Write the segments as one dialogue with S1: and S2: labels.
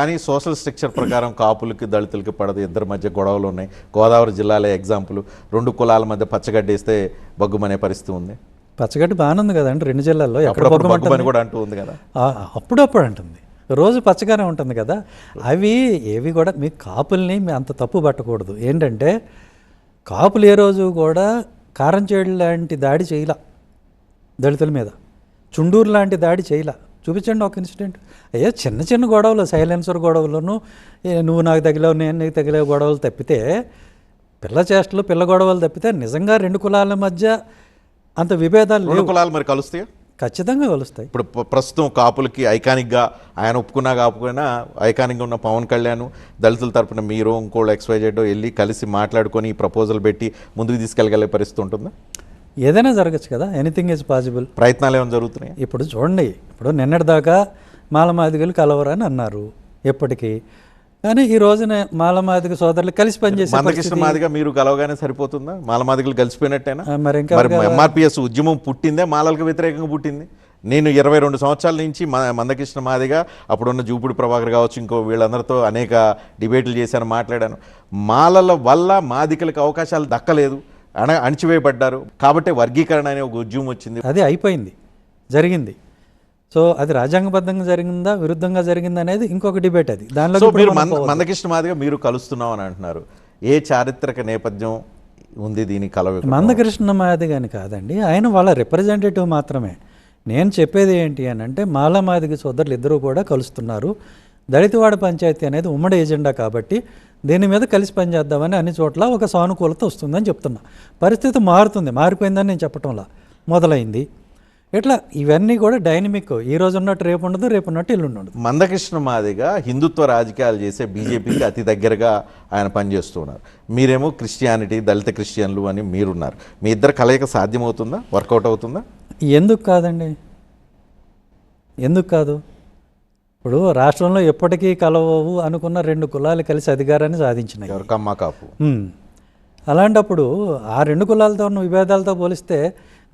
S1: కానీ social structure ప్రకారం కాపులకి దళితులకి పడదు, ఇద్దరి మధ్య గొడవలు ఉన్నాయి. గోదావరి జిల్లాలో ఎగ్జాంపుల్, రెండు కులాల మధ్య పచ్చగడ్డేస్తే బగ్గుమనే పరిస్థితి ఉంది.
S2: పచ్చగడ్డి బాగానే ఉంది కదండి, రెండు జిల్లాల్లో
S1: బగ్గుమని కూడా అంటూ ఉంది కదా,
S2: అప్పుడప్పుడు అంటుంది, రోజు పచ్చగానే ఉంటుంది కదా. అవి ఏవి కూడా మీ కాపుల్ని మీ అంత తప్పు పట్టకూడదు. ఏంటంటే కాపులు ఏ రోజు కూడా కారం చేడు లాంటి దాడి చేయలా దళితుల మీద, చుండూరు లాంటి దాడి చేయలా. చూపించండి ఒక ఇన్సిడెంట్. అయ్యో చిన్న చిన్న గొడవలు, సైలెన్సర్ గొడవలను, నువ్వు నాకు తగిలావు నేను నీకు తగిలే గొడవలు తప్పితే, పిల్ల చేష్టలు పిల్ల గొడవలు తప్పితే నిజంగా రెండు కులాల మధ్య అంత విభేదాలు
S1: రెండు కులాలు మరి కలుస్తాయా?
S2: ఖచ్చితంగా కలుస్తాయి.
S1: ఇప్పుడు ప్రస్తుతం కాపులకి ఐకానిక్గా ఆయన ఒప్పుకున్నా కాకపోయినా ఐకానిక్గా ఉన్న పవన్ కళ్యాణ్ దళితుల తరపున మీరు ఇంకోళ్ళు XYZ వెళ్ళి కలిసి మాట్లాడుకొని ఈ ప్రపోజల్ పెట్టి ముందుకు తీసుకెళ్ళగలే పరిస్థితి ఉంటుందా?
S2: ఏదైనా జరగచ్చు కదా, ఎనీథింగ్ ఈజ్ పాసిబుల్.
S1: ప్రయత్నాలు ఏమైనా జరుగుతున్నాయి?
S2: ఇప్పుడు చూడండి, ఇప్పుడు నిన్నటిదాకా మాలమాదిగలు కలవరని అన్నారు ఎప్పటికీ, కానీ ఈ రోజున మాలమాదిగ సోదరులు కలిసి పనిచేసి
S1: మందకృష్ణ మాదిగా మీరు కలవగానే సరిపోతుందా? మాలమాదిగలు కలిసిపోయినట్టేనా?
S2: మరి ఇంకా
S1: MRPS ఉద్యమం పుట్టిందే మాలలకు వ్యతిరేకంగా పుట్టింది. నేను 22 సంవత్సరాల నుంచి మందకృష్ణ మాదిగా, అప్పుడున్న జూపుడి ప్రభాకర్ కావచ్చు, ఇంకో వీళ్ళందరితో అనేక డిబేట్లు చేశాను, మాట్లాడాను. మాలల వల్ల మాదికలకు అవకాశాలు దక్కలేదు, అణచివేయబడ్డారు కాబట్టి వర్గీకరణ అనే ఒక ఉద్యమం వచ్చింది.
S2: అది అయిపోయింది, జరిగింది. సో అది రాజ్యాంగబద్ధంగా జరిగిందా విరుద్ధంగా జరిగిందా అనేది ఇంకొక డిబేట్. అది దానిలో
S1: మీరు మందకృష్ణ మాదిగా మీరు కలుస్తున్నాం అని అంటున్నారు. ఏ చారిత్రక నేపథ్యం ఉంది దీని కలవ?
S2: మందకృష్ణ మాదిగ అని కాదండి, ఆయన వాళ్ళ రిప్రజెంటేటివ్ మాత్రమే. నేను చెప్పేది ఏంటి అని అంటే, మాలమాదిగ సోదరులు ఇద్దరూ కూడా కలుస్తున్నారు. దళితవాడ పంచాయతీ అనేది ఉమ్మడి ఎజెండా కాబట్టి దీని మీద కలిసి పనిచేద్దామని అన్ని చోట్ల ఒక సానుకూలత వస్తుందని చెప్తున్నా. పరిస్థితి మారుతుంది, మారిపోయిందని నేను చెప్పటంలా మొదలైంది. ఇట్లా ఇవన్నీ కూడా డైనమిక్. ఈ రోజు ఉన్నట్టు రేపు ఉండదు, రేపు ఉన్నట్టు ఎల్లుండి ఉండదు.
S1: మందకృష్ణ మాదిగా హిందుత్వ రాజకీయాలు చేసే బీజేపీకి అతి దగ్గరగా ఆయన పనిచేస్తున్నారు. మీరేమో క్రిస్టియానిటీ, దళిత క్రిస్టియన్లు అని మీరున్నారు. మీ ఇద్దరు కలయిక సాధ్యమవుతుందా, వర్కౌట్ అవుతుందా?
S2: ఎందుకు కాదండి, ఎందుకు కాదు? ఇప్పుడు రాష్ట్రంలో ఎప్పటికీ కలవవు అనుకున్న రెండు కులాలు కలిసి అధికారాన్ని సాధించినాయి.
S1: కమ్మ కాపు.
S2: అలాంటప్పుడు ఆ రెండు కులాలతో ఉన్న విభేదాలతో పోలిస్తే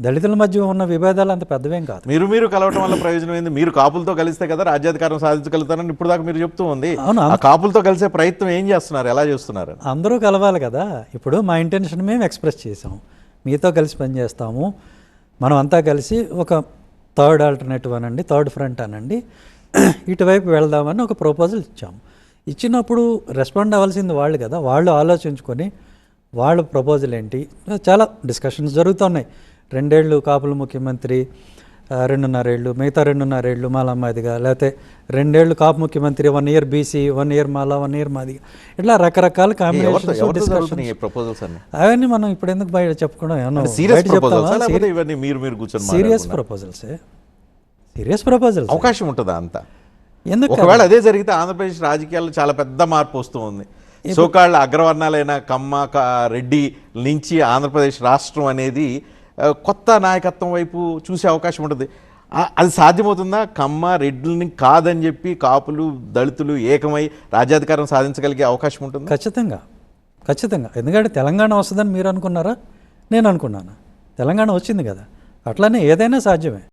S2: దళితుల మధ్య ఉన్న విభేదాలు అంత పెద్దవేం కాదు.
S1: మీరు కలవటం వల్ల ప్రయోజనం ఏంది? మీరు కాపులతో కలిస్తే కదా రాజ్యాధికారం సాధించగలుగుతారని ఇప్పుడు దాకా మీరు చెప్తూ ఉంది. ఆ కాపులతో కలిసే ప్రయత్నం ఏం చేస్తున్నారు, ఎలా చేస్తున్నారు?
S2: అందరూ కలవాలి కదా. ఇప్పుడు మా ఇంటెన్షన్ మేము ఎక్స్ప్రెస్ చేసాం, మీతో కలిసి పనిచేస్తాము, మనం అంతా కలిసి ఒక థర్డ్ ఆల్టర్నేటివ్ అనండి, థర్డ్ ఫ్రంట్ అనండి, ఇటువైపు వెళ్దామని ఒక ప్రపోజల్ ఇచ్చాము. ఇచ్చినప్పుడు రెస్పాండ్ అవ్వాల్సింది వాళ్ళు కదా. వాళ్ళు ఆలోచించుకొని వాళ్ళ ప్రపోజల్ ఏంటి, చాలా డిస్కషన్స్ జరుగుతున్నాయి. 2 ఏళ్ళు కాపుల ముఖ్యమంత్రి, 2.5 ఏళ్ళు, మిగతా 2.5 ఏళ్ళు మాలమాదిగా, లేకపోతే 2 ఏళ్ళు కాపు ముఖ్యమంత్రి, 1 year BC, 1 year Mala, 1 year Madiga, ఇట్లా రకరకాల కాంబినేషన్స్ అవన్నీ మనం ఇప్పుడు ఎందుకు బయట చెప్పుకోవడం? సీరియస్ ప్రపోజల్సే, సీరియస్ ప్రపోజల్స్.
S1: అవకాశం ఉంటుందా అంతా? ఎందుకు? ఒకవేళ అదే జరిగితే ఆంధ్రప్రదేశ్ రాజకీయాల్లో చాలా పెద్ద మార్పు వస్తూ ఉంది. సోకాళ్ళ అగ్రవర్ణాలైన కమ్మ, రెడ్డి నుంచి ఆంధ్రప్రదేశ్ రాష్ట్రం అనేది కొత్త నాయకత్వం వైపు చూసే అవకాశం ఉంటుంది. అది సాధ్యమవుతుందా? కమ్మ రెడ్డిని కాదని చెప్పి కాపులు దళితులు ఏకమై రాజ్యాధికారం సాధించగలిగే అవకాశం ఉంటుంది?
S2: ఖచ్చితంగా, ఖచ్చితంగా. ఎందుకంటే తెలంగాణ వస్తుందని మీరు అనుకున్నారా? నేను అనుకున్నాను. తెలంగాణ వచ్చింది కదా, అట్లానే ఏదైనా సాధ్యమే.